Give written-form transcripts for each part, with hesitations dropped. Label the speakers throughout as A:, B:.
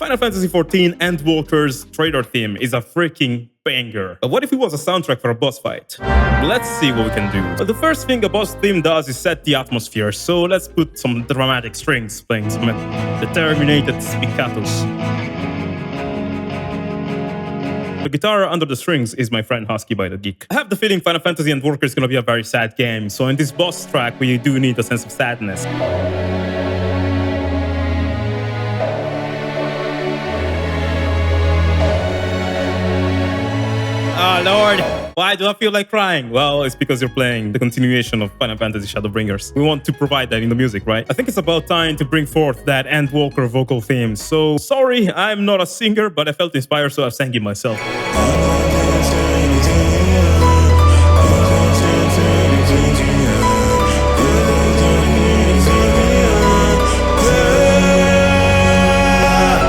A: Final Fantasy XIV Endwalker's trailer theme is a freaking banger. But what if it was a soundtrack for a boss fight? Let's see what we can do. But the first thing a boss theme does is set the atmosphere, so let's put some dramatic strings playing some determined spiccatos. The guitar under the strings is my friend Husky by the Geek. I have the feeling Final Fantasy Endwalker is gonna be a very sad game, so in this boss track we do need a sense of sadness. Oh Lord, why do I feel like crying? Well, it's because you're playing the continuation of Final Fantasy Shadowbringers. We want to provide that in the music, right? I think it's about time to bring forth that Endwalker vocal theme. So sorry, I'm not a singer, but I felt inspired, so I sang it myself.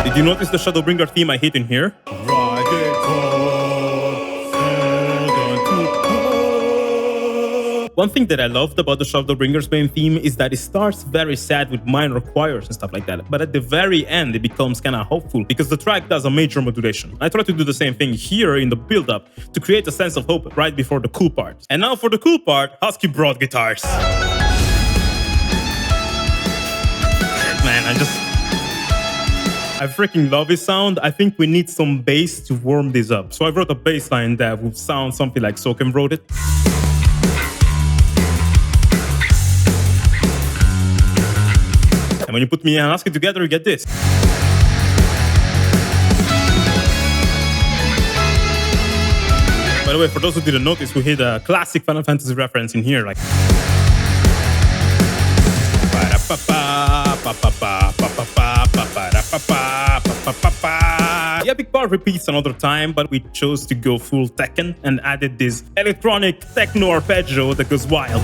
A: Did you notice the Shadowbringer theme I hit in here? One thing that I loved about the Shadowbringer's main theme is that it starts very sad with minor choirs and stuff like that, but at the very end it becomes kinda hopeful because the track does a major modulation. I try to do the same thing here in the build-up to create a sense of hope right before the cool part. And now for the cool part, Husky brought guitars. Man, I freaking love his sound. I think we need some bass to warm this up. So I wrote a bass line that would sound something like Soken wrote it. And when you put me and Husky together, you get this. By the way, for those who didn't notice, we hit a classic Final Fantasy reference in here, like. The epic part repeats another time, but we chose to go full Tekken and added this electronic techno arpeggio that goes wild.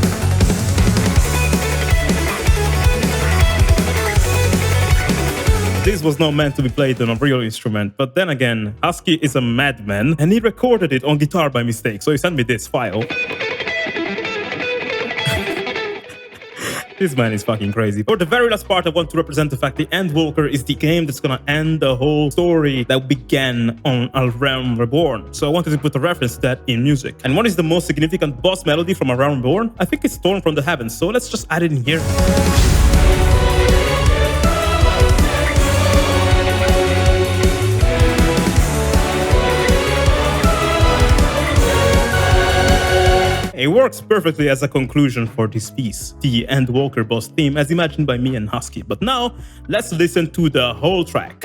A: This was not meant to be played on a real instrument, but then again, Husky is a madman and he recorded it on guitar by mistake, so he sent me this file. This man is fucking crazy. For the very last part, I want to represent the fact that Endwalker is the game that's gonna end the whole story that began on A Realm Reborn. So I wanted to put a reference to that in music. And what is the most significant boss melody from A Realm Reborn? I think it's Storm from the Heavens, so let's just add it in here. It works perfectly as a conclusion for this piece, the Endwalker boss theme as imagined by me and Husky. But now, let's listen to the whole track.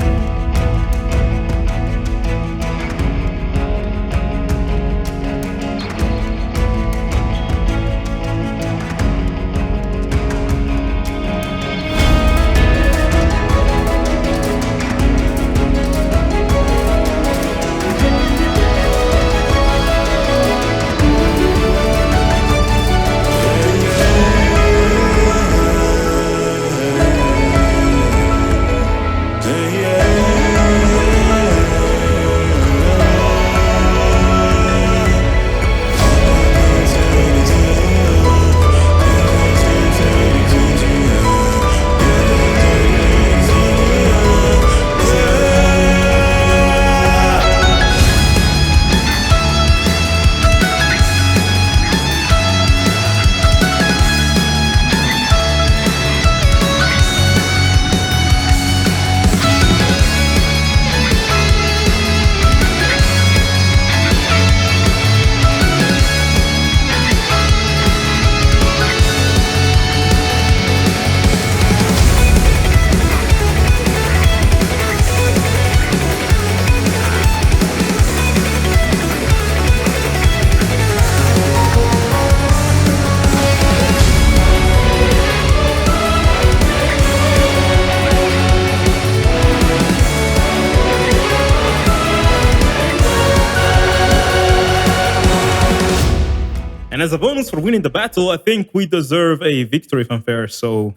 A: And as a bonus for winning the battle, I think we deserve a victory fanfare, so...